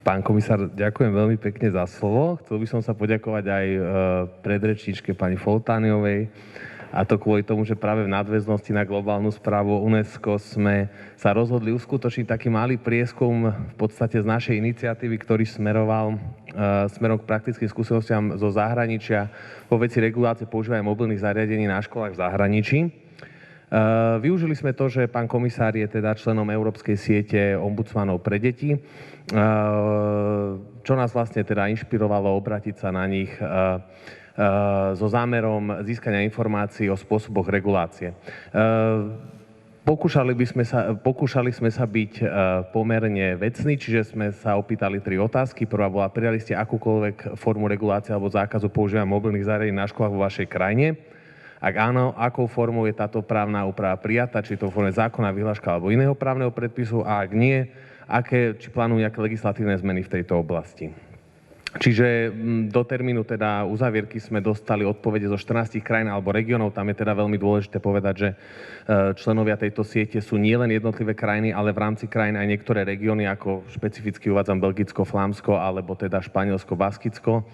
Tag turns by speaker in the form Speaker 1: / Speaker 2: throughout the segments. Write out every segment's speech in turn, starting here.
Speaker 1: Pán komisár, ďakujem veľmi pekne za slovo. Chcel by som sa poďakovať aj predrečníčke pani Foltániovej, a to kvôli tomu, že práve v nadväznosti na globálnu správu UNESCO sme sa rozhodli uskutočniť taký malý prieskum v podstate z našej iniciatívy, ktorý smeroval smerom k praktickým skúsenostiam zo zahraničia vo veci regulácie používania mobilných zariadení na školách v zahraničí. Využili sme to, že pán komisár je teda členom Európskej siete ombudsmanov pre deti, čo nás vlastne teda inšpirovalo obrátiť sa na nich so zámerom získania informácií o spôsoboch regulácie. Pokúšali sme sa byť pomerne vecní, čiže sme sa opýtali 3 otázky. Prvá bola: prijali ste akúkoľvek formu regulácie alebo zákazu používania mobilných zariadení na školách vo vašej krajine? Ak áno, akou formou je táto právna úprava prijatá, či to v forme zákona, vyhláška alebo iného právneho predpisu, a ak nie, či plánujú nejaké legislatívne zmeny v tejto oblasti. Čiže do termínu teda uzavierky sme dostali odpovede zo 14 krajín alebo regiónov. Tam je teda veľmi dôležité povedať, že členovia tejto siete sú nielen jednotlivé krajiny, ale v rámci krajín aj niektoré regióny, ako špecificky uvádzam Belgicko, Flámsko alebo teda Španielsko, Baskicko.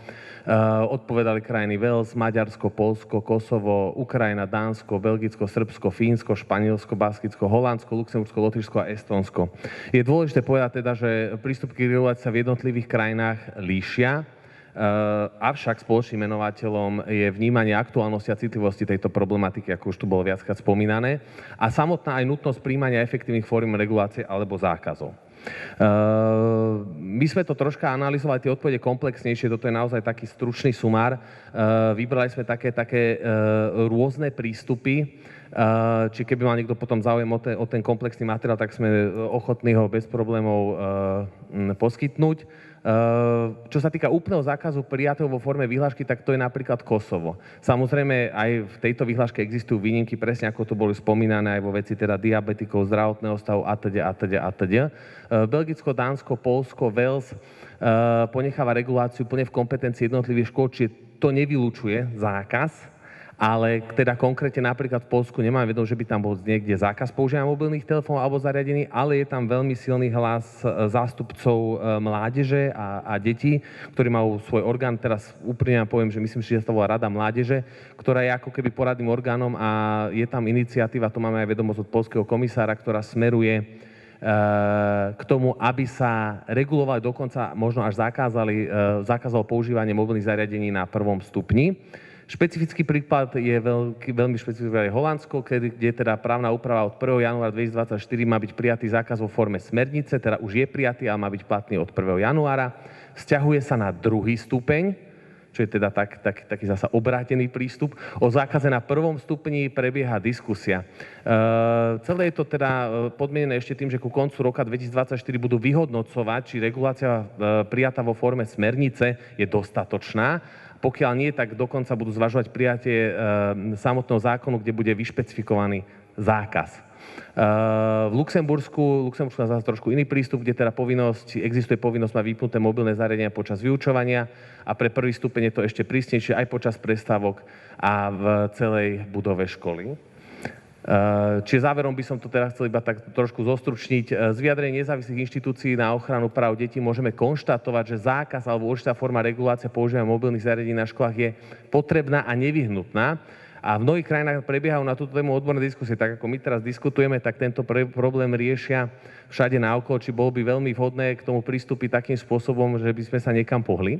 Speaker 1: Odpovedali krajiny Wales, Maďarsko, Poľsko, Kosovo, Ukrajina, Dánsko, Belgicko, Srbsko, Fínsko, Španielsko, Baskicko, Holandsko, Luxembursko, Lotyšsko a Estónsko. Je dôležité povedať teda, že prístupy k regulácii sa v jednotlivých krajinách líšia, avšak spoločným menovateľom je vnímanie aktuálnosti a citlivosti tejto problematiky, ako už tu bolo viackrát spomínané, a samotná aj nutnosť príjmania efektívnych fóriem regulácie alebo zákazov. My sme to troška analyzovali, tie odpovede komplexnejšie, toto je naozaj taký stručný sumár. Vybrali sme také rôzne prístupy, či keby mal niekto potom záujem o ten komplexný materiál, tak sme ochotní ho bez problémov poskytnúť. Čo sa týka úplného zákazu prijatého vo forme vyhlášky, tak to je napríklad Kosovo. Samozrejme, aj v tejto vyhláške existujú výnimky, presne ako to boli spomínané aj vo veci teda diabetikov, zdravotného stavu atď. Belgicko, Dánsko, Poľsko, Wales ponecháva reguláciu plne v kompetencii jednotlivých škôl, čiže to nevylučuje zákaz. Ale teda konkrétne napríklad v Poľsku nemám vedomie, že by tam bol niekde zákaz používania mobilných telefónov alebo zariadení, ale je tam veľmi silný hlas zástupcov mládeže a detí, ktorí majú svoj orgán. Teraz úprimne poviem, že myslím, že sa to volá Rada mládeže, ktorá je ako keby poradným orgánom, a je tam iniciatíva, to máme aj vedomosť od poľského komisára, ktorá smeruje k tomu, aby sa regulovali, dokonca možno až zakázalo používanie mobilných zariadení na 1. stupni. Špecifický príklad je veľmi špecifické Holandsko, kde teda právna úprava od 1. januára 2024 má byť prijatý zákaz vo forme smernice, teda už je prijatý, ale má byť platný od 1. januára. Vzťahuje sa na 2. stupeň, čo je teda taký zasa obrátený prístup. O zákaze na 1. stupni prebieha diskusia. Celé je to teda podmienené ešte tým, že ku koncu roka 2024 budú vyhodnocovať, či regulácia prijatá vo forme smernice je dostatočná. Pokiaľ nie, tak dokonca budú zvažovať prijatie samotného zákonu, kde bude vyšpecifikovaný zákaz. V Luxembursku má zase trošku iný prístup, kde teda existuje povinnosť mať vypnuté mobilné zariadenia počas vyučovania, a pre 1. stupeň je to ešte prísnejšie aj počas prestávok a v celej budove školy. Čiže záverom by som to teda chcel iba tak trošku zostručniť. Z vyjadrení nezávislých inštitúcií na ochranu práv detí môžeme konštatovať, že zákaz alebo určitá forma regulácie používania mobilných zariadení na školách je potrebná a nevyhnutná. A v mnohých krajinách prebiehajú na túto tému odborné diskusie. Tak ako my teraz diskutujeme, tak tento problém riešia všade naokolo. Či bolo by veľmi vhodné k tomu pristúpiť takým spôsobom, že by sme sa niekam pohli.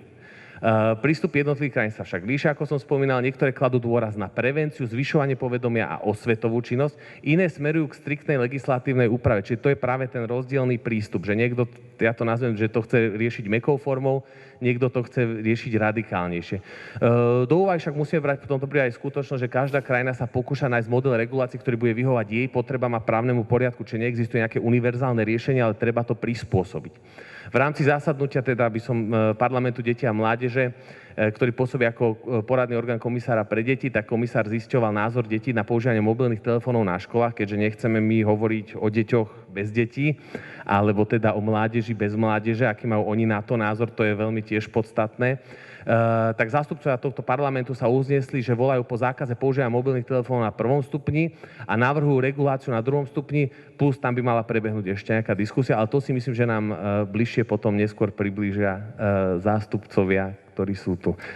Speaker 1: Prístup jednotlivých krajín sa však líšia, ako som spomínal. Niektoré kladú dôraz na prevenciu, zvyšovanie povedomia a osvetovú činnosť. Iné smerujú k striktnej legislatívnej úprave. Čiže to je práve ten rozdielny prístup, že niekto, ja to nazvem, že to chce riešiť mäkkou formou, niekto to chce riešiť radikálnejšie. Do úvahy však musíme brať v tomto prípade aj skutočnosť, že každá krajina sa pokúša nájsť model regulácie, ktorý bude vyhovať jej potrebám a právnemu poriadku, čiže neexistuje nejaké univerzálne riešenie, ale treba to prispôsobiť. V rámci zasadnutia teda by som Parlamentu detí a mládeže ktorý pôsobí ako poradný orgán komisára pre deti, tak komisár zisťoval názor detí na používanie mobilných telefónov na školách, keďže nechceme my hovoriť o deťoch bez detí, alebo teda o mládeži bez mládeže, aký majú oni na to názor, to je veľmi tiež podstatné. Tak zástupcovia tohto parlamentu sa uznesli, že volajú po zákaze používania mobilných telefónov na 1. stupni a navrhujú reguláciu na 2. stupni, plus tam by mala prebehnúť ešte nejaká diskusia, ale to si myslím, že nám bližšie potom neskôr priblížia zástupcovia, ktorí sú tu.